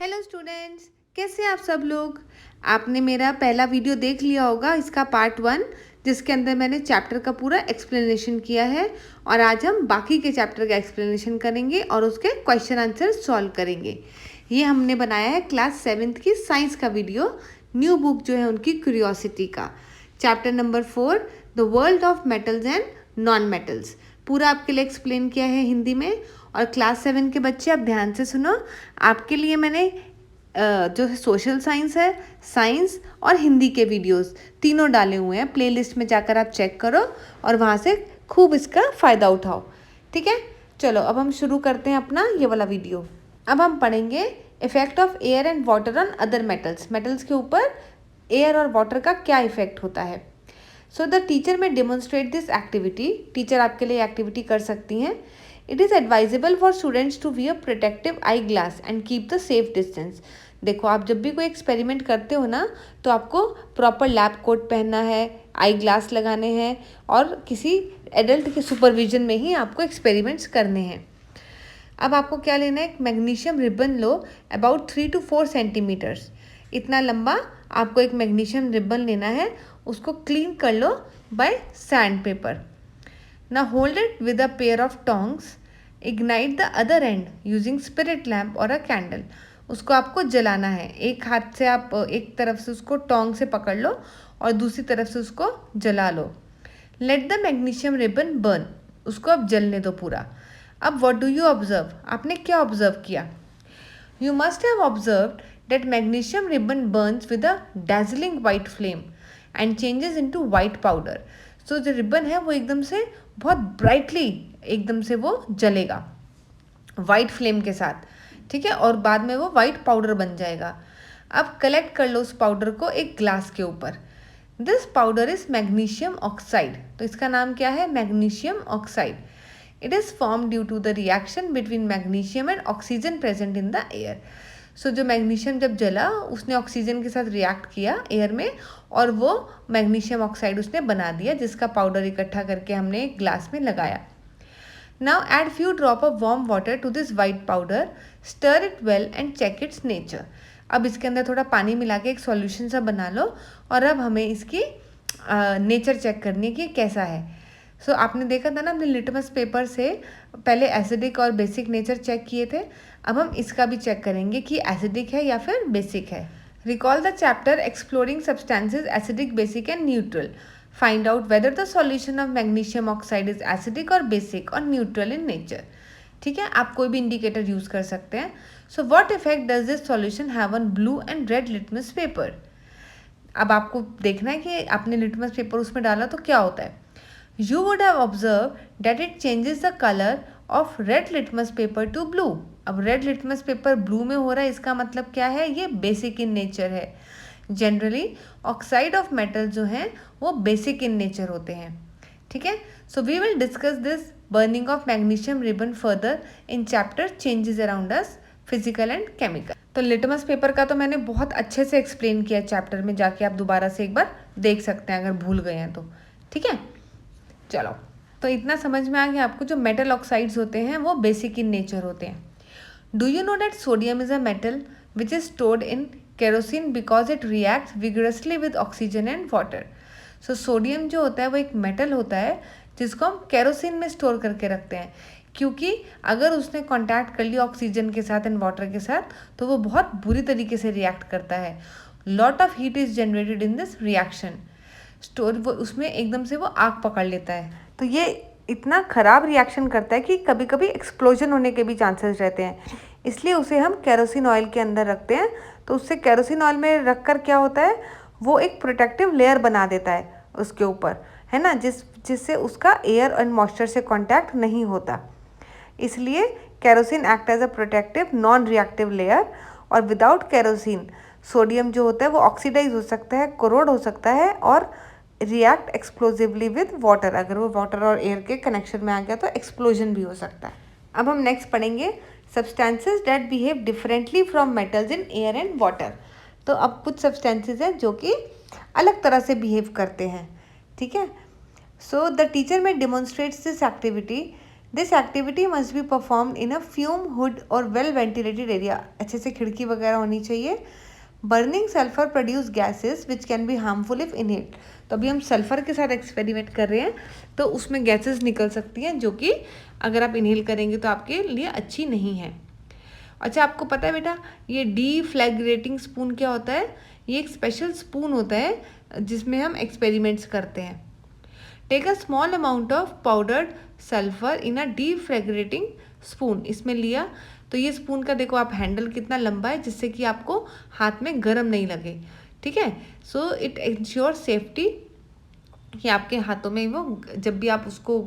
Hello students, कैसे आप सब लोग। आपने मेरा पहला वीडियो देख लिया होगा, इसका पार्ट 1, जिसके अंदर मैंने चैप्टर का पूरा एक्सप्लेनेशन किया है। और आज हम बाकी के चैप्टर का एक्सप्लेनेशन करेंगे और उसके क्वेश्चन आंसर सॉल्व करेंगे। ये हमने बनाया है क्लास 7th की साइंस का वीडियो, न्यू बुक जो है उनकी क्यूरियोसिटी का, chapter number 4, the world of metals and non metals. पूरा आपके लिए एक्सप्लेन किया है हिंदी में। और क्लास 7 के बच्चे आप ध्यान से सुनो, आपके लिए मैंने जो सोशल साइंस है, साइंस और हिंदी के वीडियोस तीनों डाले हुए हैं। प्लेलिस्ट में जाकर आप चेक करो और वहाँ से खूब इसका फ़ायदा उठाओ। ठीक है, चलो अब हम शुरू करते हैं अपना ये वाला वीडियो। अब हम पढ़ेंगे effect of air and water on other metals. Metals के ऊपर एयर और वाटर का क्या इफेक्ट होता है। So the teacher may demonstrate this activity. Teacher आपके लिए एक्टिविटी कर सकती हैं। It is advisable for students to wear protective eye glass and keep the safe distance. देखो, आप जब भी कोई एक्सपेरिमेंट करते हो ना, तो आपको प्रॉपर लैब कोट पहनना है, आई ग्लास लगाने हैं और किसी एडल्ट के सुपरविजन में ही आपको एक्सपेरिमेंट्स करने हैं। अब आपको क्या लेना है, एक मैग्नीशियम रिबन लो, अबाउट 3 to 4 सेंटीमीटर्स। इतना लंबा आपको एक मैग्नीशियम रिबन लेना है। उसको क्लीन कर लो by sandpaper. Now hold it with a pair of tongs. Ignite the other end using spirit lamp or a candle. उसको आपको जलाना है। एक हाथ से आप एक तरफ से उसको टोंग से पकड़ लो और दूसरी तरफ से उसको जला लो। Let the magnesium ribbon burn. उसको अब जलने दो पूरा। अब what do you observe? आपने क्या ऑब्जर्व किया? You must have observed that magnesium ribbon burns with a dazzling white flame and changes into white powder. So जो रिबन है वो एकदम से बहुत ब्राइटली एकदम से वो जलेगा वाइट फ्लेम के साथ। ठीक है, और बाद में वो वाइट पाउडर बन जाएगा। अब कलेक्ट कर लो उस पाउडर को एक ग्लास के ऊपर। This powder is magnesium oxide. तो इसका नाम क्या है? Magnesium oxide. It is formed due to the reaction between magnesium and oxygen present in the air. So जो मैग्नीशियम जब जला उसने ऑक्सीजन के साथ रिएक्ट किया एयर में और वो मैग्नीशियम ऑक्साइड उसने बना दिया, जिसका पाउडर इकट्ठा करके हमने एक ग्लास में लगाया। Now add few drop of warm water to this white powder, stir it well and check its nature. अब इसके अंदर थोड़ा पानी मिला के एक सॉल्यूशन सा बना लो और अब हमें इसकी नेचर चेक करनी है कि कैसा है। सो आपने देखा था ना, हमने लिटमस पेपर से पहले एसिडिक और बेसिक नेचर चेक किए थे। अब हम इसका भी चेक करेंगे कि एसिडिक है या फिर बेसिक है। Recall the chapter exploring substances acidic, basic and neutral. Find out whether the solution of magnesium oxide is acidic और बेसिक और न्यूट्रल इन नेचर। ठीक है, आप कोई भी इंडिकेटर यूज कर सकते हैं। So what effect does this solution have on blue and red litmus paper. अब आपको देखना है कि आपने लिटमस पेपर उसमें डाला तो क्या होता है। You would have observed that it changes the color of red litmus paper to blue. अब red litmus paper blue में हो रहा है, इसका मतलब क्या है? ये basic in nature है। Generally, oxide of metal जो हैं वो basic in nature होते हैं। ठीक है, so we will discuss this burning of magnesium ribbon further in chapter changes around us, physical and chemical. तो लिटमस पेपर का तो मैंने बहुत अच्छे से एक्सप्लेन किया चैप्टर में, जाके आप दोबारा से एक बार देख सकते हैं अगर भूल गए हैं तो। ठीक है, चलो, तो इतना समझ में आ गया आपको। जो मेटल ऑक्साइड्स होते हैं वो बेसिक इन नेचर होते हैं। Do you know that sodium is a metal which is stored in kerosene because it reacts vigorously with oxygen and water. So sodium जो होता है वो एक मेटल होता है जिसको हम केरोसिन में स्टोर करके रखते हैं, क्योंकि अगर उसने कॉन्टैक्ट कर लिया ऑक्सीजन के साथ एंड वाटर के साथ तो वो बहुत बुरी तरीके से रिएक्ट करता है। Lot of heat is generated in this reaction. Store वो उसमें एकदम से वो आग पकड़ लेता है। तो ये इतना ख़राब रिएक्शन करता है कि कभी कभी एक्सप्लोजन होने के भी चांसेस रहते हैं। इसलिए उसे हम केरोसिन ऑयल के अंदर रखते हैं। तो उससे केरोसिन ऑयल में रख कर क्या होता है, वो एक प्रोटेक्टिव लेयर बना देता है उसके ऊपर, है ना, जिससे उसका एयर एंड मॉइस्चर से कॉन्टैक्ट नहीं होता। इसलिए kerosene act as a protective non reactive layer. और विदाउट केरोसिन सोडियम जो होता है वो ऑक्सीडाइज हो सकता है, कोरोड हो सकता है और रिएक्ट एक्सप्लोजिवली विद वाटर। अगर वो वाटर और एयर के कनेक्शन में आ गया तो एक्सप्लोजन भी हो सकता है। अब हम नेक्स्ट पढ़ेंगे substances that behave differently from metals in air and water. तो अब कुछ सब्सटेंसेस हैं जो कि अलग तरह से बिहेव करते हैं। ठीक है, सो द टीचर में demonstrates this activity this activity must be perform in a fume hood और वेल वेंटिलेटेड एरिया। अच्छे से खिड़की वगैरह होनी चाहिए। Burning sulphur produce gases which can be harmful if inhaled. तो अभी हम सल्फर के साथ एक्सपेरिमेंट कर रहे हैं, तो उसमें गैसेस निकल सकती हैं जो कि अगर आप इनहेल करेंगे तो आपके लिए अच्छी नहीं है। अच्छा, आपको पता है बेटा ये डीफ्लैग्रेटिंग स्पून क्या होता है? ये एक स्पेशल स्पून होता है जिसमें हम एक्सपेरिमेंट्स करते हैं। Take a small amount of powdered sulphur in a deflagrating spoon. इसमें लिया तो ये स्पून का देखो आप हैंडल कितना लंबा है जिससे कि आपको हाथ में गर्म नहीं लगे। ठीक है, सो इट इंश्योर सेफ्टी कि आपके हाथों में वो जब भी आप उसको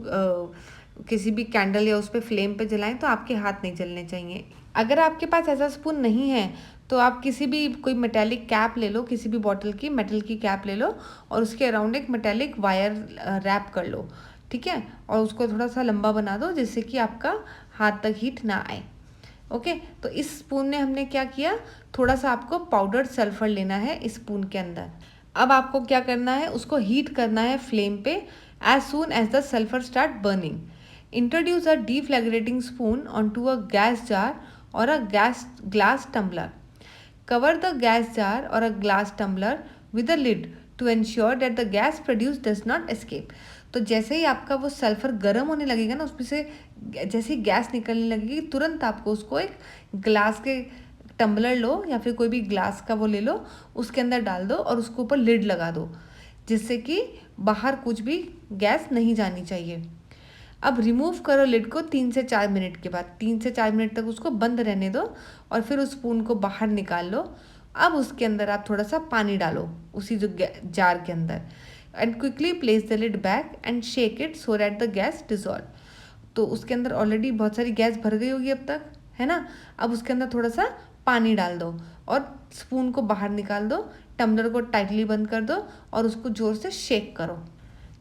किसी भी कैंडल या उस पर फ्लेम पे जलाएं तो आपके हाथ नहीं जलने चाहिए। अगर आपके पास ऐसा स्पून नहीं है तो आप किसी भी कोई मेटेलिक कैप ले लो, किसी भी बॉटल की मेटल की कैप ले लो और उसके अराउंड एक मेटेलिक वायर रैप कर लो। ठीक है, और उसको थोड़ा सा लंबा बना दो जिससे कि आपका हाथ तक हीट ना आए। ओके, तो इस स्पून ने हमने क्या किया, थोड़ा सा आपको पाउडर्ड सल्फर लेना है इस स्पून के अंदर। अब आपको क्या करना है, उसको हीट करना है फ्लेम पे as soon as the sulphur start burning. Introduce a deflagrating spoon on to a gas jar और a glass tumbler. Cover the gas jar or a glass tumbler with a lid to ensure that the gas produced does not escape. तो जैसे ही आपका वो sulphur गर्म होने लगेगा ना, उसमें से जैसे ही गैस निकलने लगेगी तुरंत आपको उसको एक ग्लास के टम्बलर लो या फिर कोई भी ग्लास का वो ले लो, उसके अंदर डाल दो और उसके ऊपर लिड लगा दो जिससे कि बाहर कुछ भी गैस नहीं जानी चाहिए। अब रिमूव करो लिड को 3 से 4 मिनट के बाद। 3 से 4 मिनट तक उसको बंद रहने दो और फिर उस स्पून को बाहर निकाल लो। अब उसके अंदर आप थोड़ा सा पानी डालो उसी जो जार के अंदर and quickly place the lid back and shake it so that the gas dissolve. तो उसके अंदर ऑलरेडी बहुत सारी गैस भर गई होगी अब तक, है ना। अब उसके अंदर थोड़ा सा पानी डाल दो और स्पून को बाहर निकाल दो, टम्बलर को टाइटली बंद कर दो और उसको ज़ोर से शेक करो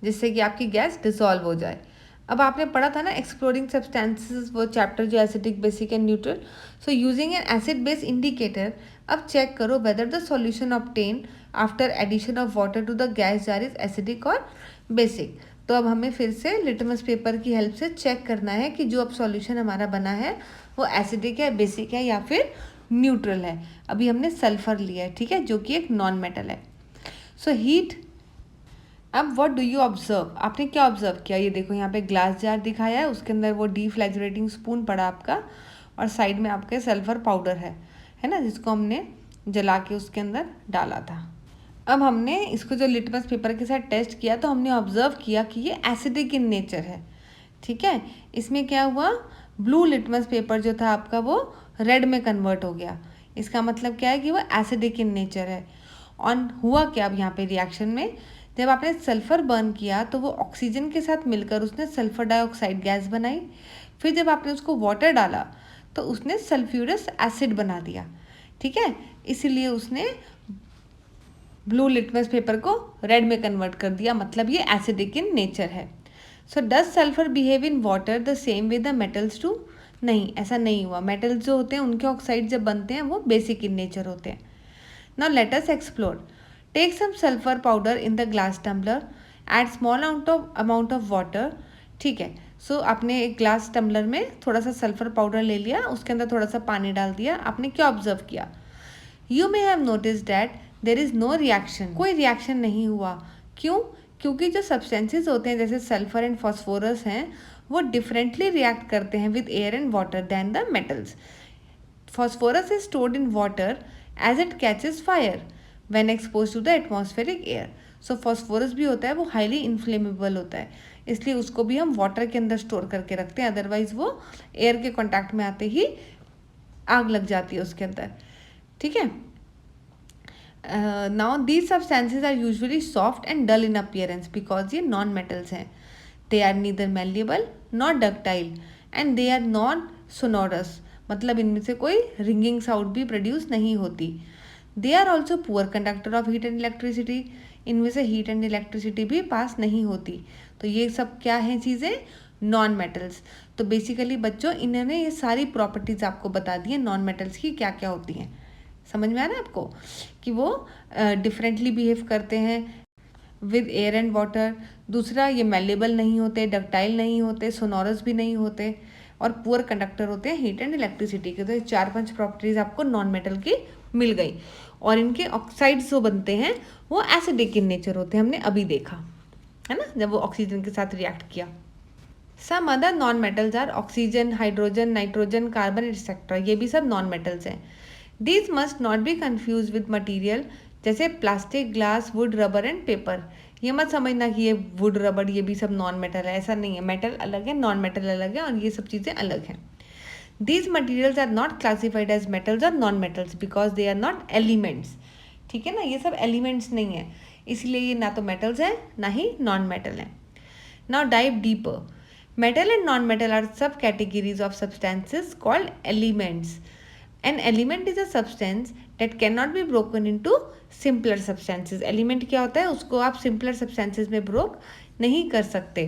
जिससे कि आपकी गैस डिसॉल्व हो जाए। अब आपने पढ़ा था ना एक्सप्लोरिंग सब्सटेंसेस, वो चैप्टर जो acidic, basic and neutral. So using an acid base indicator, अब चेक करो whether the solution obtain after addition of water to the gas jar is acidic और बेसिक। तो अब हमें फिर से लिटमस पेपर की हेल्प से चेक करना है कि जो अब सॉल्यूशन हमारा बना है वो एसिडिक है, बेसिक है या फिर न्यूट्रल है। अभी हमने सल्फर लिया है, ठीक है, जो कि एक नॉन मेटल है। So heat. अब व्हाट डू यू ऑब्जर्व, आपने क्या ऑब्जर्व किया? ये देखो यहाँ पे ग्लास जार दिखाया है, उसके अंदर वो डीफ्लैग्रेटिंग स्पून पड़ा आपका और साइड में आपके सल्फर पाउडर है ना, जिसको हमने जला के उसके अंदर डाला था। अब हमने इसको जो लिटमस पेपर के साथ टेस्ट किया तो हमने ऑब्जर्व किया कि ये एसिडिक इन नेचर है। ठीक है, इसमें क्या हुआ, ब्लू लिटमस पेपर जो था आपका वो रेड में कन्वर्ट हो गया। इसका मतलब क्या है कि वो एसिडिक इन नेचर है। और हुआ क्या अब यहाँ पे रिएक्शन में, जब आपने सल्फ़र बर्न किया तो वो ऑक्सीजन के साथ मिलकर उसने सल्फ़र डाइऑक्साइड गैस बनाई। फिर जब आपने उसको वाटर डाला तो उसने सल्फ्यूरस एसिड बना दिया। ठीक है, इसीलिए उसने ब्लू लिटमस पेपर को रेड में कन्वर्ट कर दिया, मतलब ये एसिडिक इन नेचर है। So does sulphur behave in water the same way the metals too? नहीं, ऐसा नहीं हुआ। मेटल्स जो होते हैं उनके ऑक्साइड जब बनते हैं वो बेसिक इन नेचर होते हैं। Now let us explore. Take some sulphur powder in the glass tumbler, add small amount of water. ठीक है, सो आपने एक ग्लास टम्बलर में थोड़ा सा सल्फर पाउडर ले लिया, उसके अंदर थोड़ा सा पानी डाल दिया। आपने क्या ऑब्जर्व किया? You may have notice that there is no reaction, कोई रिएक्शन नहीं हुआ। क्यों? क्योंकि जो सब्सटेंसेज होते हैं जैसे सल्फर एंड फॉस्फोरस हैं वो डिफरेंटली रिएक्ट करते हैं with air and water than the metals. Phosphorus is stored in water as it catches fire when expose to the atmospheric air. So phosphorus भी होता है वो हाईली इन्फ्लेमेबल होता है, इसलिए उसको भी हम वाटर के अंदर स्टोर करके रखते हैं, अदरवाइज वो एयर के कॉन्टैक्ट में आते ही आग लग जाती है उसके अंदर। ठीक है, now these substances are usually soft and dull in appearance because ये नॉन मेटल्स हैं। They are neither malleable not ductile and they are not sonorous, मतलब इनमें से कोई रिंगिंग साउंड भी प्रोड्यूस नहीं होती। They are also poor conductor of heat and electricity, इनमें से हीट एंड इलेक्ट्रिसिटी भी पास नहीं होती। तो ये सब क्या हैं चीज़ें? Non metals. तो बेसिकली बच्चों इन्होंने ये सारी प्रॉपर्टीज़ आपको बता दी हैं नॉन मेटल्स की क्या क्या होती हैं। समझ में आ रहा है आपको कि वो डिफरेंटली बिहेव करते हैं, विद एयर एंड वाटर। दूसरा, ये मेलेबल नहीं होते, डक्टाइल नहीं होते, सोनोरस भी नहीं होते, और पुअर कंडक्टर होते हैं हीट एंड इलेक्ट्रिसिटी के। तो ये 4-5 प्रॉपर्टीज आपको नॉन मेटल की मिल गई। और इनके ऑक्साइड्स जो बनते हैं वो एसिडिक इन नेचर होते हैं, हमने अभी देखा है ना, जब वो ऑक्सीजन के साथ रिएक्ट किया। Some other non metals are oxygen, hydrogen, nitrogen, carbon etcetera, ये भी सब नॉन मेटल्स हैं। These must not be confuse with material, जैसे plastic, glass, wood, rubber and paper. ये मत समझना कि ये वुड, रबर ये भी सब नॉन मेटल है, ऐसा नहीं है। मेटल अलग है, नॉन मेटल अलग है, और ये सब चीज़ें अलग हैं। These materials are not classified as metals or non-metals because they are not elements। ठीक है ना, ये सब एलिमेंट्स नहीं है, इसलिए ये ना तो मेटल्स है ना ही नॉन मेटल है। Now dive deeper. Metal and non metal are subcategories of substances called elements. An element is a substance that cannot be broken into simpler substances। Element क्या होता है, उसको आप सिंपलर सब्सटेंसेस में broke नहीं कर सकते।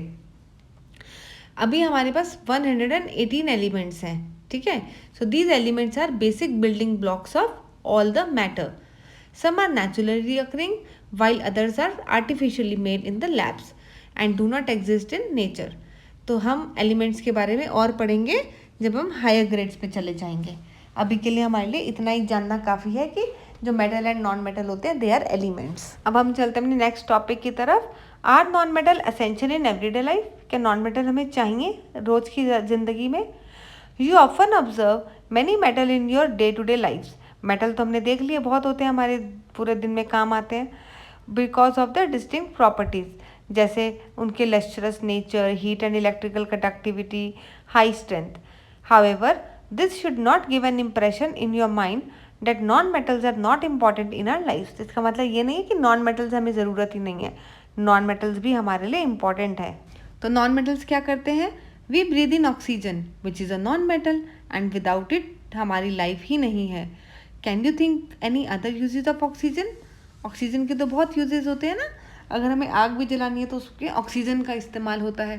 अभी हमारे पास 118 एलिमेंट्स हैं, ठीक है। So these elements are basic building blocks of all the matter. Some are naturally occurring while others are artificially made in the labs and do not exist in nature। तो हम एलिमेंट्स के बारे में और पढ़ेंगे जब हम हायर ग्रेड्स पे चले जाएंगे। अभी के लिए हमारे लिए इतना ही जानना काफ़ी है कि जो मेटल एंड नॉन मेटल होते हैं दे आर एलिमेंट्स। अब हम चलते हैं अपने नेक्स्ट टॉपिक की तरफ। Are non metal essential in everyday life? क्या नॉन मेटल हमें चाहिए रोज़ की ज़िंदगी में? You often observe many metal in your day to day life. Metal तो हमने देख लिए बहुत होते हैं, हमारे पूरे दिन में काम आते हैं because of the distinct properties, जैसे उनके lustrous nature, heat and electrical conductivity, high strength. However this should not give an impression in your mind that non metals are not important in our life. इसका मतलब ये नहीं है कि non metals हमें ज़रूरत ही नहीं है, नॉन मेटल्स भी हमारे लिए इम्पॉर्टेंट है। तो नॉन मेटल्स क्या करते हैं? We breathe in oxygen which is a non metal and without it हमारी लाइफ ही नहीं है। Can you think any other usages of oxygen? Oxygen के तो बहुत यूजेस होते हैं ना, अगर हमें आग भी जलानी है तो उसके ऑक्सीजन का इस्तेमाल होता है।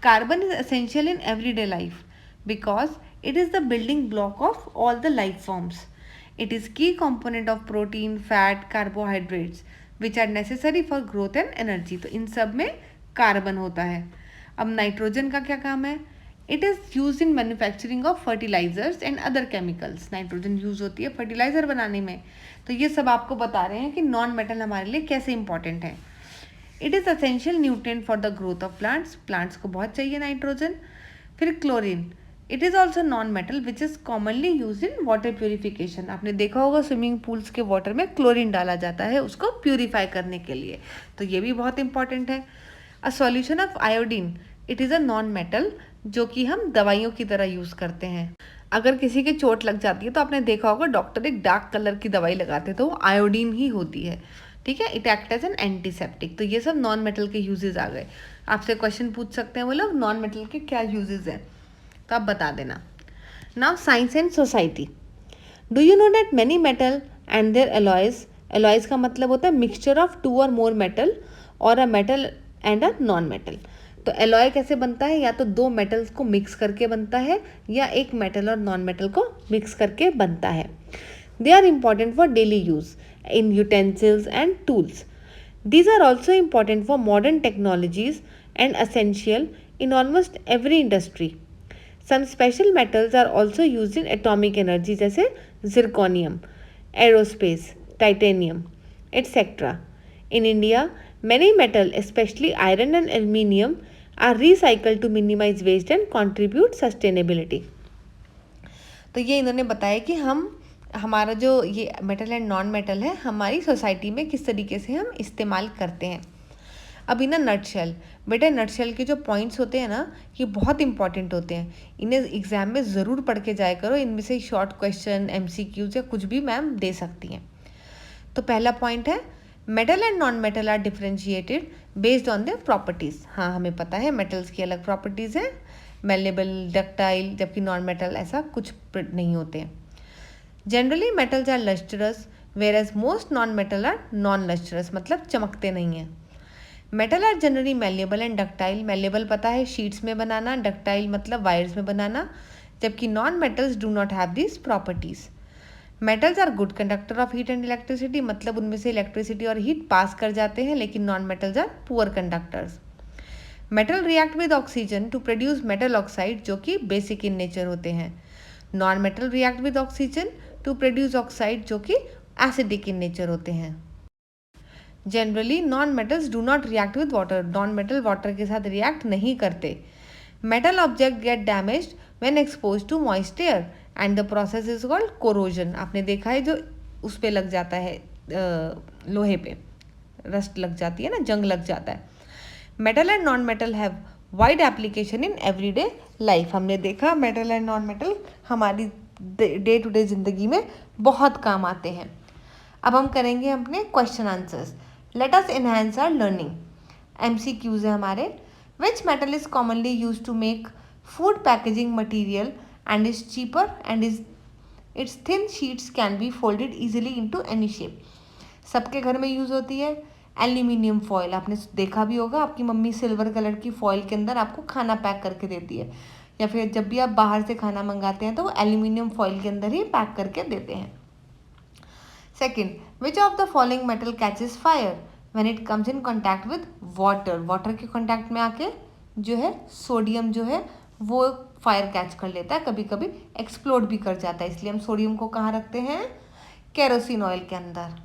Carbon is essential in everyday life because it is the building block of all the life forms. It is key component of protein, fat, carbohydrates which are necessary for growth and energy. तो इन सब में carbon होता है। अब nitrogen का क्या काम है? It is use in manufacturing of fertilisers and other chemicals. Nitrogen use होती है फर्टिलाइजर बनाने में। तो ये सब आपको बता रहे हैं कि नॉन मेटल हमारे लिए कैसे इंपॉर्टेंट है। It is essential nutrient for the growth of plants. Plants को बहुत चाहिए नाइट्रोजन। फिर chlorine, it is also non metal which is commonly use in water purification. आपने देखा होगा स्विमिंग पूल्स के वाटर में क्लोरीन डाला जाता है उसको प्योरीफाई करने के लिए, तो ये भी बहुत इंपॉर्टेंट है। A solution of iodine, it is a non metal जो कि हम दवाइयों की तरह यूज़ करते हैं। अगर किसी की चोट लग जाती है तो आपने देखा होगा डॉक्टर एक डार्क कलर की दवाई लगाते हैं, तो वो आयोडीन ही होती है, ठीक है। It act as an antiseptic. तो ये सब नॉन मेटल के यूजेज आ गए। आपसे क्वेश्चन पूछ सकते हैं वो लोग नॉन मेटल के क्या यूजेज हैं, तो आप बता देना। Now science and society. Do you know that many metal and their alloys, alloys का मतलब होता है मिक्सचर ऑफ 2 और मोर मेटल और a metal and a non metal. तो एलॉय कैसे बनता है? या तो 2 मेटल्स को मिक्स करके बनता है या एक मेटल और नॉन मेटल को मिक्स करके बनता है। They are important for daily use in utensils and tools. These are also important for modern technologies and essential in almost every industry. Some special metals are also use in atomic energy, जैसे zirconium, aerospace, titanium etcetera. In India many metal, especially iron and aluminium, are recycled to minimize waste and contribute sustainability। तो ये इन्होंने बताया कि हमारा जो ये metal and non metal है हमारी सोसाइटी में किस तरीके से हम इस्तेमाल करते हैं। अभी ना नटशेल, बेटा नटशेल के जो पॉइंट्स होते हैं ना ये बहुत इंपॉर्टेंट होते हैं, इन्हें एग्जाम में ज़रूर पढ़ के जाया करो। इनमें से शॉर्ट क्वेश्चन, MCQs या कुछ भी मैम दे सकती हैं। तो पहला पॉइंट है metal and non metal are differentiated based on their properties. हाँ हमें पता है मेटल्स की अलग प्रॉपर्टीज़ हैं, मेलेबल, डक्टाइल, जबकि नॉन मेटल ऐसा कुछ नहीं होते हैं। Generally metals are lustrous whereas most non metal are non lustrous, मतलब चमकते नहीं हैं। Metal are generally malleable and ductile. Malleable पता है शीट्स में बनाना, डक्टाइल मतलब वायर्स में बनाना, जबकि non metals do not have this properties. Metals are good conductor of heat and electricity, मतलब उनमें से इलेक्ट्रिसिटी और हीट पास कर जाते हैं, लेकिन non metals are poor conductors. Metal react with oxygen to produce metal oxide, जो कि बेसिक इन नेचर होते हैं। Non metal react with oxygen to produce oxide, जो कि एसिडिक इन नेचर होते हैं। Generally non metals do not react with water, non metal water के साथ रिएक्ट नहीं करते। Metal object get damaged when expose to moist air and the process is called corrosion. आपने देखा है जो उस पे लग जाता है, लोहे पे रस्ट लग जाती है ना, जंग लग जाता है। Metal and non metal have wide application in everyday life. हमने देखा मेटल एंड नॉन मेटल हमारी डे टू डे जिंदगी में बहुत काम आते हैं। अब हम करेंगे अपने question answers. Let us enhance our learning. MCQs है हमारे। Which metal is commonly use to make food packaging material and is cheaper and is its thin sheets can be folded easily into any shape. सबके घर में use होती है aluminium foil. आपने देखा भी होगा, आपकी मम्मी सिल्वर कलर की फॉयल के अंदर आपको खाना पैक करके देती है, या फिर जब भी आप बाहर से खाना मंगाते हैं तो वो एल्यूमिनियम फॉयल के अंदर ही पैक करके देते हैं। Second, which of the following metal catches fire when it comes in contact with water. Water के कॉन्टैक्ट में आके जो है सोडियम जो है वो फायर कैच कर लेता है, कभी कभी एक्सप्लोड भी कर जाता है, इसलिए हम सोडियम को कहाँ रखते हैं, केरोसिन ऑयल के अंदर।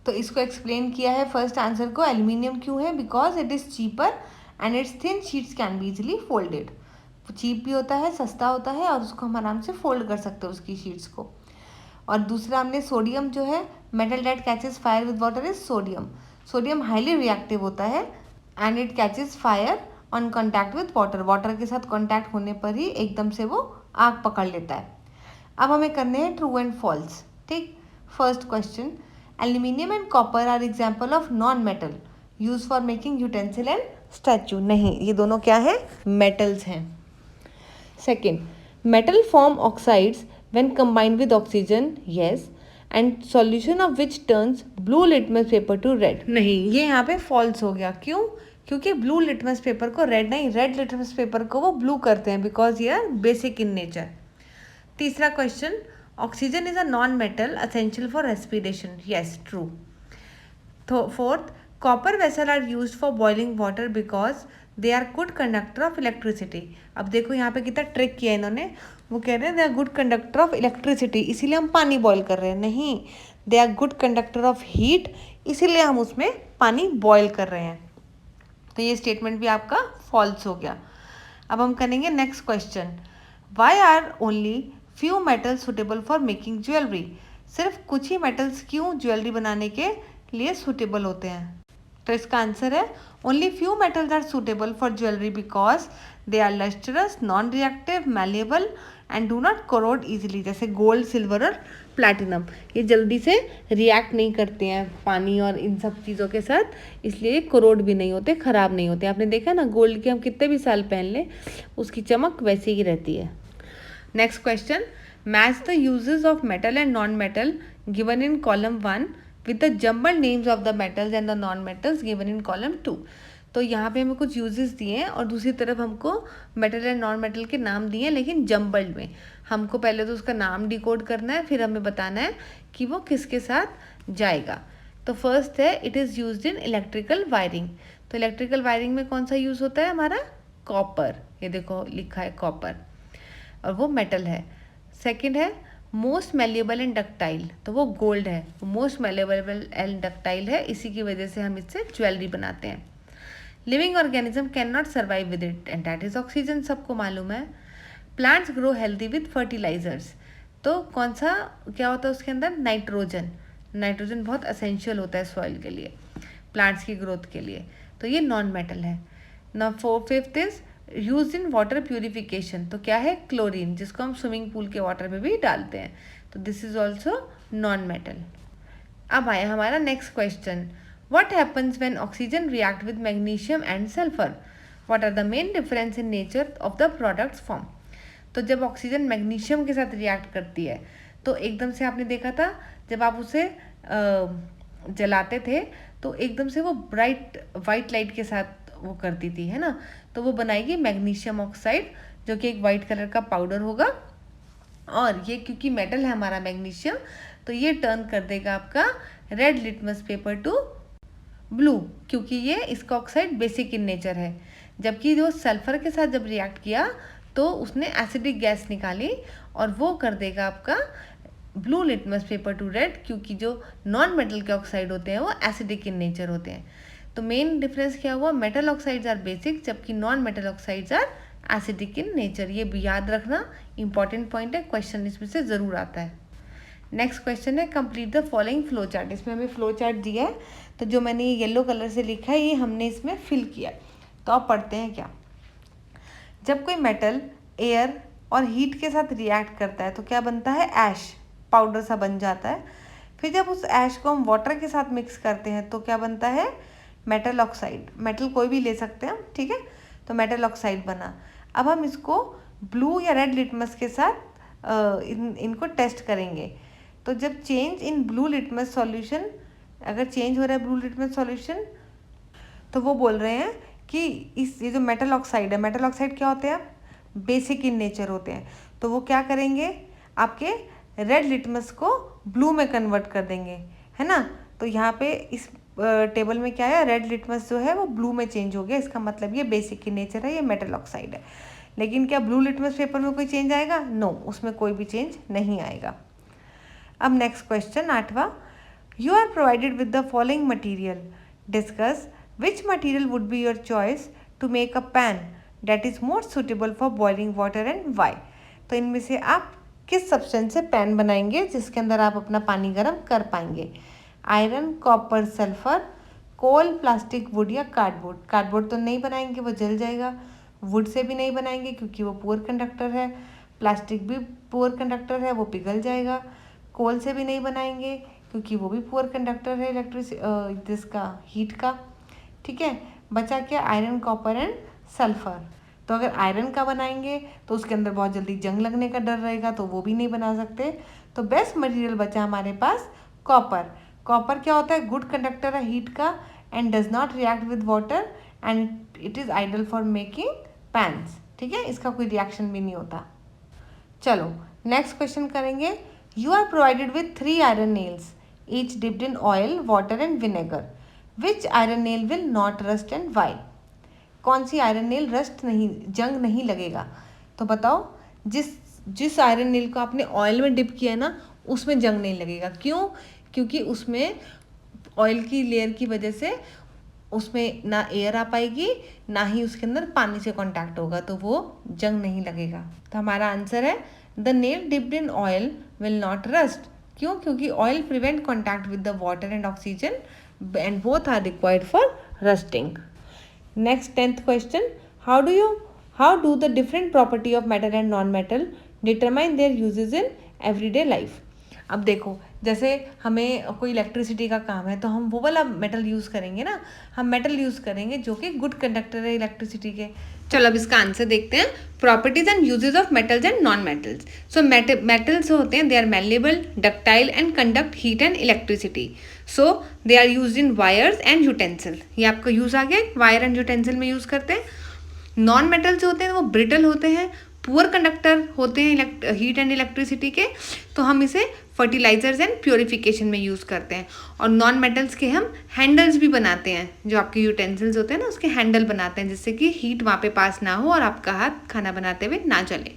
तो इसको एक्सप्लेन किया है फर्स्ट आंसर को। एल्यूमिनियम क्यों है, because it is cheaper and its thin sheets can be easily folded. Cheap भी होता है, सस्ता होता है, और उसको हम आराम से फोल्ड कर सकते हैं उसकी शीट्स को। और दूसरा हमने सोडियम जो है, metal that catches fire with water is sodium. Sodium highly reactive होता है and it catches fire on contact with water. Water के साथ कॉन्टैक्ट होने पर ही एकदम से वो आग पकड़ लेता है। अब हमें करने हैं ट्रू एंड फॉल्स। ठीक, first question, aluminium and copper are example of non metal use for making utensil and statue. नहीं, ये दोनों क्या है, मेटल्स हैं। Second, metal form oxides when combined with oxygen, yes, and solution of which turns blue litmus paper to red। नहीं, ये यहाँ पे false हो गया। क्यों? क्योंकि blue litmus paper को red नहीं, red litmus paper को वो blue करते हैं, because ये are basic in nature। तीसरा question, oxygen is a non-metal essential for respiration। yes, true। Fourth, copper vessel are used for boiling water because they are good conductor of electricity. अब देखो यहाँ पे कितना trick किया इन्होंने, वो कह रहे हैं they are good conductor of electricity, इसीलिए हम पानी बॉयल कर रहे हैं। नहीं, they are good conductor of heat, इसीलिए हम उसमें पानी बॉयल कर रहे हैं। तो ये स्टेटमेंट भी आपका फॉल्स हो गया। अब हम करेंगे next question, why are only few metals suitable for making jewellery. सिर्फ कुछ ही मेटल्स क्यों ज्वेलरी बनाने के लिए सुटेबल होते हैं। तो इसका आंसर है only few metals are suitable for jewellery because they are lustrous, non reactive, malleable and do not corrode easily. जैसे गोल्ड, सिल्वर और प्लैटिनम, ये जल्दी से रिएक्ट नहीं करते हैं पानी और इन सब चीज़ों के साथ, इसलिए कोरोड भी नहीं होते, ख़राब नहीं होते। आपने देखा ना, गोल्ड के हम कितने भी साल पहन लें उसकी चमक वैसी ही रहती है। Next question, match the uses of metal and non metal given in column 1 with the jumbled names of the metals and the non-metals given in column 2। तो यहाँ पे हमें कुछ यूजेस दिए हैं और दूसरी तरफ हमको मेटल एंड नॉन मेटल के नाम दिए हैं, लेकिन जम्बल्ड में। हमको पहले तो उसका नाम डिकोड करना है, फिर हमें बताना है कि वो किसके साथ जाएगा। तो फर्स्ट है, it is used in electrical wiring. तो इलेक्ट्रिकल वायरिंग में कौन सा यूज़ होता है हमारा, कॉपर। ये देखो लिखा है कॉपर, और वो मेटल है। सेकेंड है मोस्ट मेलेबल एंड डक्टाइल, तो वो गोल्ड है, वो मोस्ट मेलेबल एंड डक्टाइल है, इसी की वजह से हम इससे ज्वेलरी बनाते हैं। Living organism can not survive with it and that is oxygen, सबको मालूम है। Plants grow healthy with fertilisers, तो कौन सा क्या होता है उसके अंदर, नाइट्रोजन। नाइट्रोजन बहुत असेंशियल होता है सॉइल के लिए, प्लांट्स की ग्रोथ के लिए, तो ये नॉन मेटल है। ना fifth is use in water purification, तो क्या है, क्लोरीन, जिसको हम स्विमिंग पूल के वाटर में भी डालते हैं, तो this is also non metal. अब आया हमारा next question, what happens when oxygen react with magnesium and sulphur, what are the main difference in nature of the products form. तो जब ऑक्सीजन मैग्नीशियम के साथ रिएक्ट करती है तो एकदम से आपने देखा था जब आप उसे जलाते थे तो एकदम से वो ब्राइट वाइट लाइट के साथ वो करती थी, है ना, तो वो बनाएगी मैग्नीशियम ऑक्साइड, जो कि एक वाइट कलर का पाउडर होगा, और ये क्योंकि मेटल है हमारा मैग्नीशियम, तो ये टर्न कर देगा आपका red litmus paper two blue, क्योंकि ये इसका ऑक्साइड बेसिक इन नेचर है। जबकि जो सल्फर के साथ जब रिएक्ट किया तो उसने एसिडिक गैस निकाली और वो कर देगा आपका blue litmus paper two red, क्योंकि जो नॉन मेटल के ऑक्साइड होते हैं वो एसिडिक इन नेचर होते हैं। तो मेन डिफरेंस क्या हुआ, मेटल ऑक्साइड्स आर बेसिक जबकि non metal oxides are acidic in nature. ये भी याद रखना, इंपॉर्टेंट पॉइंट है, क्वेश्चन इसमें से ज़रूर आता है। नेक्स्ट क्वेश्चन है complete the following flow chart. इसमें हमें फ्लो चार्ट दिया है, तो जो मैंने ये येलो कलर से लिखा है ये हमने इसमें फिल किया। तो आप पढ़ते हैं क्या। जब कोई मेटल एयर और हीट के साथ रिएक्ट करता है तो क्या बनता है, ऐश, पाउडर सा बन जाता है। फिर जब उस ऐश को हम वाटर के साथ मिक्स करते हैं तो क्या बनता है, मेटल ऑक्साइड। मेटल कोई भी ले सकते हैं हम, ठीक है। तो मेटल ऑक्साइड बना। अब हम इसको ब्लू या रेड लिटमस के साथ इनको टेस्ट करेंगे। तो जब change in blue litmus solution, अगर चेंज हो रहा है ब्लू लिटमस सॉल्यूशन, तो वो बोल रहे हैं कि ये जो मेटल ऑक्साइड है, मेटल ऑक्साइड क्या होते हैं, बेसिक इन नेचर होते हैं। तो वो क्या करेंगे, आपके रेड लिटमस को ब्लू में कन्वर्ट कर देंगे, है ना। तो यहाँ पे इस टेबल में क्या है, रेड लिटमस जो है वो ब्लू में चेंज हो गया। इसका मतलब ये बेसिक इन नेचर है, ये मेटल ऑक्साइड है। लेकिन क्या ब्लू लिटमस पेपर में कोई चेंज आएगा, नो, उसमें कोई भी चेंज नहीं आएगा। अब नेक्स्ट क्वेश्चन 8वां, you are provided with the following material, discuss which material would be your choice to make a pan that is more suitable for boiling water and why. तो इनमें से आप किस सब्सटेंस से पैन बनाएंगे जिसके अंदर आप अपना पानी गर्म कर पाएंगे। Iron, copper, sulphur, coal, plastic, wood या कार्डबोर्ड। कार्डबोर्ड तो नहीं बनाएंगे, वो जल जाएगा। वुड से भी नहीं बनाएंगे क्योंकि वो पुअर कंडक्टर है। प्लास्टिक भी पुअर कंडक्टर है, वो पिघल जाएगा। कोल से भी नहीं बनाएंगे क्योंकि वो भी पुअर कंडक्टर है जिसका हीट का, ठीक है। बचा क्या, आयरन, कॉपर एंड सल्फर। तो अगर आयरन का बनाएंगे तो उसके अंदर बहुत जल्दी जंग लगने का डर रहेगा, तो वो भी नहीं बना सकते। तो बेस्ट मटेरियल बचा हमारे पास कॉपर। कॉपर क्या होता है, गुड कंडक्टर है हीट का and does not react with water and it is ideal for making pans, ठीक है। इसका कोई रिएक्शन भी नहीं होता। चलो नेक्स्ट क्वेश्चन करेंगे। You are provided with 3 iron nails each dipped in oil, water and vinegar. Which iron nail will not rust and why. कौन सी आयरन नेल रस्ट नहीं, जंग नहीं लगेगा। तो बताओ, जिस आयरन नेल को आपने ऑयल में डिप किया है ना, उसमें जंग नहीं लगेगा। क्यों, क्योंकि उसमें ऑयल की लेयर की वजह से उसमें ना एयर आ पाएगी, ना ही उसके अंदर पानी से कांटेक्ट होगा, तो वो जंग नहीं लगेगा। तो हमारा आंसर है the nail dipped in oil will not rust. क्यों, क्योंकि oil prevent contact with the water and oxygen and both are required for rusting. Next 10th question, how do the different property of metal and non-metal determine their uses in everyday life. अब देखो, जैसे हमें कोई electricity का काम है तो हम वो वाला मेटल यूज़ करेंगे ना, हम मेटल यूज़ करेंगे जो कि गुड कंडक्टर है इलेक्ट्रिसिटी के। चलो अब इसका आंसर देखते हैं। Properties and uses of metals and non metals. So metals होते हैं, they are malleable, ductile and conduct heat and electricity. So they are use in wires and utensil. ये आपका यूज़ आ गया, वायर एंड यूटेंसिल में use करते हैं। Non metals होते हैं वो ब्रिटल होते हैं, पुअर कंडक्टर होते हैं हीट एंड इलेक्ट्रिसिटी के, तो हम इसे फर्टिलाइजर्स एंड प्योरीफिकेशन में यूज़ करते हैं। और नॉन मेटल्स के हम हैंडल्स भी बनाते हैं, जो आपके यूटेंसिल्स होते हैं ना उसके हैंडल बनाते हैं, जिससे कि हीट वहाँ पे पास ना हो और आपका हाथ खाना बनाते हुए ना जले।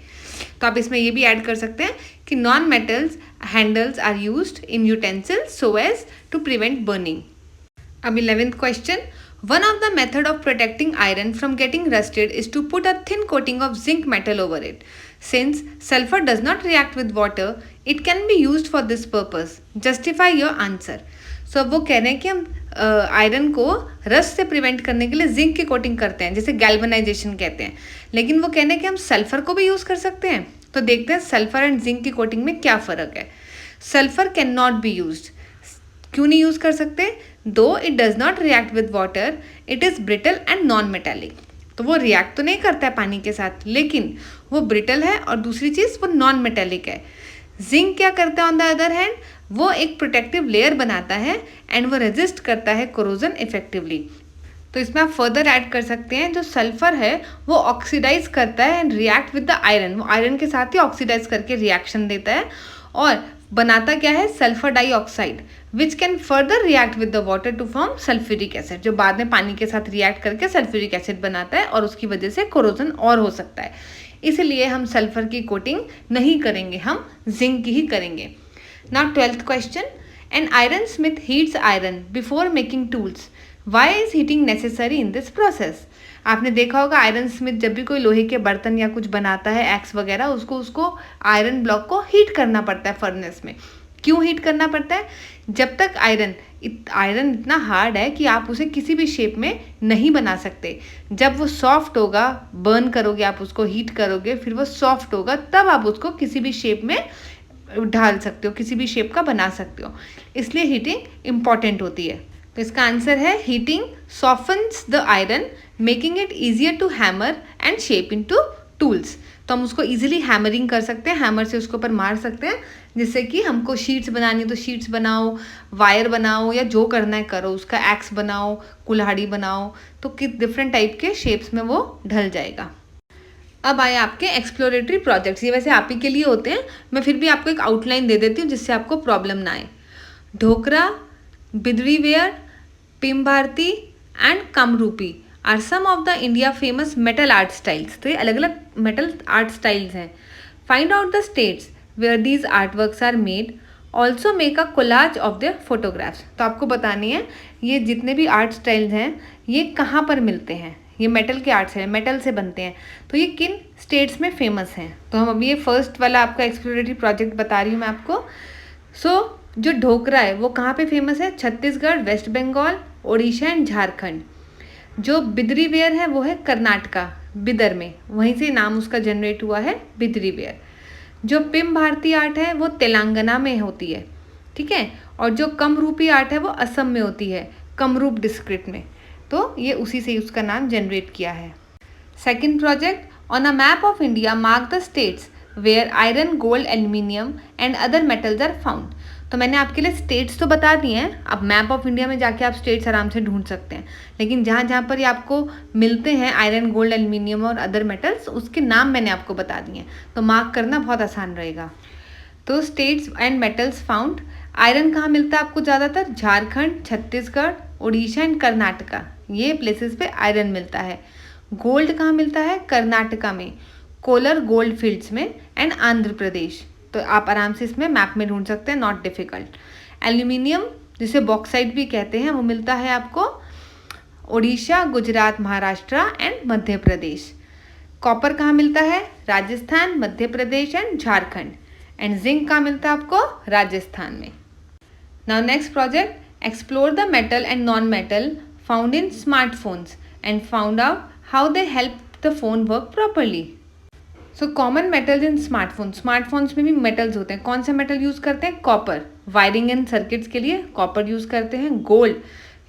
तो आप इसमें ये भी ऐड कर सकते हैं कि non metals handles are used in utensils so as to prevent burning. अब 11th question, one of the method of protecting iron from getting rusted is to put a thin coating of zinc metal over it. Since sulfur does not react with water, it can be used for this purpose. Justify your answer. So वो कह रहे हैं कि हम iron को rust से prevent करने के लिए जिंक की कोटिंग करते हैं, जिसे गैल्वेनाइजेशन कहते हैं। लेकिन वो कह रहे हैं कि हम सल्फर को भी यूज़ कर सकते हैं। तो देखते हैं सल्फर एंड जिंक की कोटिंग में क्या फ़र्क है। Sulphur can not be used. क्यों नहीं यूज़ कर सकते? दो it does not react with water, it is brittle and non metallic. तो वो रिएक्ट तो नहीं करता है पानी के साथ, लेकिन वो ब्रिटल है, और दूसरी चीज़ वो नॉन मेटेलिक है। जिंक क्या करता है ऑन द अदर हैंड, वो एक प्रोटेक्टिव लेयर बनाता है एंड वो रेजिस्ट करता है कोरोजन इफेक्टिवली। तो इसमें आप फर्दर ऐड कर सकते हैं, जो सल्फर है वो ऑक्सीडाइज करता है and react with the iron, वो आयरन के साथ ही ऑक्सीडाइज करके रिएक्शन देता है और बनाता क्या है, sulphur dioxide, which can further react with the water to form sulphuric acid, जो बाद में पानी के साथ रिएक्ट करके सल्फ्यूरिक एसिड बनाता है और उसकी वजह से कोरोजन और हो सकता है। इसलिए हम सल्फर की कोटिंग नहीं करेंगे, हम जिंक की ही करेंगे। Now 12th question, an iron smith heats iron before making tools, why is heating necessary in this process. आपने देखा होगा आयरन स्मिथ जब भी कोई लोहे के बर्तन या कुछ बनाता है, एक्स वगैरह, उसको आयरन ब्लॉक को हीट करना पड़ता है फर्नेस में। क्यों हीट करना पड़ता है? जब तक आयरन इतना हार्ड है कि आप उसे किसी भी शेप में नहीं बना सकते। जब वो सॉफ्ट होगा, बर्न करोगे आप उसको, हीट करोगे, फिर वो सॉफ्ट होगा, तब आप उसको किसी भी शेप में ढाल सकते हो, किसी भी शेप का बना सकते हो। इसलिए हीटिंग इम्पॉर्टेंट होती है। तो इसका आंसर है heating softens the iron making it easier to hammer and shape into tools. तो हम उसको इजीली हैमरिंग कर सकते हैं, हैमर से उसके ऊपर मार सकते हैं, जिससे कि हमको शीट्स बनानी है तो शीट्स बनाओ, वायर बनाओ, या जो करना है करो, उसका एक्स बनाओ, कुल्हाड़ी बनाओ, तो डिफरेंट टाइप के शेप्स में वो ढल जाएगा। अब आए आपके एक्सप्लोरेटरी प्रोजेक्ट्स। ये वैसे आप ही के लिए होते हैं, मैं फिर भी आपको एक आउटलाइन दे देती हूँ जिससे आपको प्रॉब्लम ना आए। Dhokra, Bidri ware, Pembarthi and Kamrupi are some of the India famous metal art styles. तो ये अलग अलग मेटल आर्ट स्टाइल्स हैं। Find out the states where these art works are made, also make a collage of their photographs. तो आपको बतानी है ये जितने भी आर्ट स्टाइल्स हैं ये कहाँ पर मिलते हैं। ये मेटल के आर्ट्स हैं, मेटल से बनते हैं, तो ये किन स्टेट्स में फेमस हैं। तो हम अभी ये फर्स्ट वाला आपका एक्सप्लोरेटरी प्रोजेक्ट बता रही हूँ मैं आपको। जो ढोकरा है वो कहाँ पे फेमस है? Chhattisgarh, west Bengal, Odisha and Jharkhand. जो बिदरी वेयर है वो है कर्नाटका, बिदर में, वहीं से नाम उसका जनरेट हुआ है बिदरी वेयर। जो पिम भारती आर्ट है वो तेलंगाना में होती है, ठीक है। और जो कमरूपी आर्ट है वो असम में होती है, कमरूप डिस्ट्रिक्ट में। तो ये उसी से उसका नाम जनरेट किया है। Second project, on a map of India mark the states where iron, gold, aluminium and other metals are found. तो मैंने आपके लिए स्टेट्स तो बता दिए हैं, अब मैप ऑफ इंडिया में जाके आप स्टेट्स आराम से ढूंढ सकते हैं, लेकिन जहाँ जहाँ पर ये आपको मिलते हैं आयरन, गोल्ड, एल्यूमिनियम और अदर मेटल्स, उसके नाम मैंने आपको बता दिए हैं, तो मार्क करना बहुत आसान रहेगा। तो states and metals found, iron कहाँ मिलता है आपको ज़्यादातर? झारखंड, छत्तीसगढ़, उड़ीसा एंड कर्नाटका, ये प्लेसेस पे आयरन मिलता है। गोल्ड कहाँ मिलता है? कर्नाटका में, कोलर गोल्ड फील्ड्स में एंड आंध्र प्रदेश। तो आप आराम से इसमें मैप में ढूंढ सकते हैं, नॉट डिफिकल्ट। एल्यूमिनियम जिसे बॉक्साइट भी कहते हैं वो मिलता है आपको उड़ीसा, गुजरात, महाराष्ट्र एंड मध्य प्रदेश। कॉपर कहाँ मिलता है? Rajasthan, Madhya Pradesh and Jharkhand. And zinc कहाँ मिलता है आपको? राजस्थान में। Now next project, explore the metal and non metal found in smartphones and found out how they help the phone work properly. So common metals in smartphones में भी मेटल्स होते हैं। कौन सा मेटल यूज़ करते हैं? कॉपर, वायरिंग एंड सर्किट्स के लिए कॉपर यूज़ करते हैं। Gold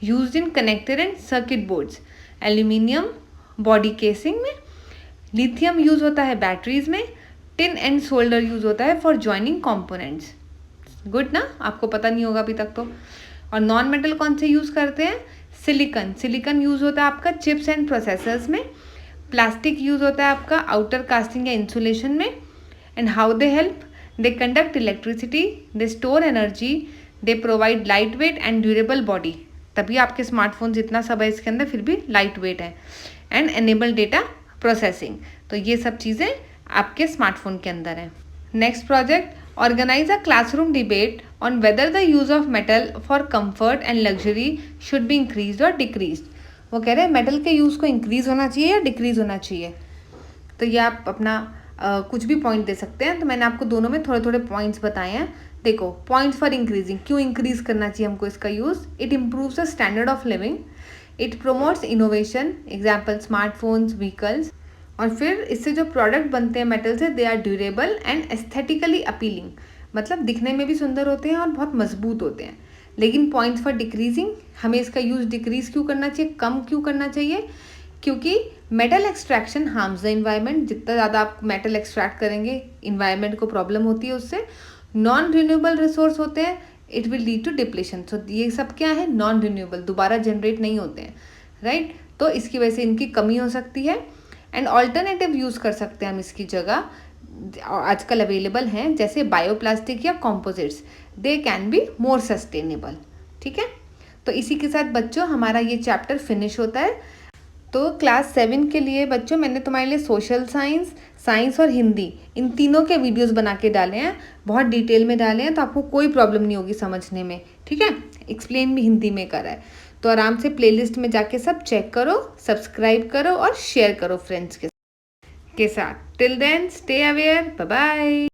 used in connector and circuit boards. Aluminium body casing में। लिथियम यूज़ होता है बैटरीज में। टिन एंड सोल्डर यूज़ होता है फॉर जॉइनिंग कॉम्पोनेंट्स। गुड ना, आपको पता नहीं होगा अभी तक तो। और नॉन मेटल कौन से यूज़ करते हैं? सिलिकन यूज़ होता है आपका चिप्स एंड प्रोसेसर्स में। प्लास्टिक यूज़ होता है आपका आउटर कास्टिंग या इंसुलेशन में। And how they help? They conduct electricity, they store energy, they provide light weight and durable body. तभी आपके स्मार्टफोन्स इतना सब है इसके अंदर, फिर भी लाइट वेट है। And enable data processing. तो ये सब चीज़ें आपके स्मार्टफोन के अंदर हैं। Next project, organise a classroom debate on whether the use of metal for comfort and luxury should be increase और डिक्रीज। वो कह रहे हैं मेटल के यूज़ को इंक्रीज होना चाहिए या डिक्रीज होना चाहिए। तो ये आप अपना कुछ भी पॉइंट दे सकते हैं। तो मैंने आपको दोनों में थोड़े थोड़े पॉइंट्स बताए हैं। देखो, पॉइंट्स फॉर इंक्रीजिंग, क्यों इंक्रीज करना चाहिए हमको इसका use? It improves the standard of living, it promotes innovation, example smartphones, vehicles. और फिर इससे जो प्रोडक्ट बनते हैं मेटल से, they are durable and aesthetically appealing, मतलब दिखने में भी सुंदर होते हैं और बहुत मजबूत होते हैं। लेकिन पॉइंट्स फॉर डिक्रीजिंग, हमें इसका यूज़ डिक्रीज क्यों करना चाहिए, कम क्यों करना चाहिए? क्योंकि metal extraction harms the environment. जितना ज़्यादा आप मेटल एक्सट्रैक्ट करेंगे इन्वायरमेंट को प्रॉब्लम होती है उससे। नॉन रिन्यूएबल रिसोर्स होते हैं, it will lead to depletion. So ये सब क्या है? नॉन रिन्यूएबल, दोबारा जनरेट नहीं होते हैं। राइट। तो इसकी वजह से इनकी कमी हो सकती है। एंड ऑल्टरनेटिव यूज़ कर सकते हैं हम इसकी जगह, आजकल अवेलेबल हैं, जैसे बायोप्लास्टिक या composites, they can be more sustainable. ठीक है, तो इसी के साथ बच्चों हमारा ये चैप्टर फिनिश होता है। तो क्लास 7 के लिए बच्चों मैंने तुम्हारे लिए सोशल साइंस, साइंस और हिंदी, इन तीनों के वीडियोस बना के डाले हैं, बहुत डिटेल में डाले हैं, तो आपको कोई प्रॉब्लम नहीं होगी समझने में। ठीक है, एक्सप्लेन भी हिंदी में करा है, तो आराम से प्लेलिस्ट में जाके सब चेक करो, सब्सक्राइब करो और शेयर करो फ्रेंड्स के साथ। Till then stay aware, bye bye.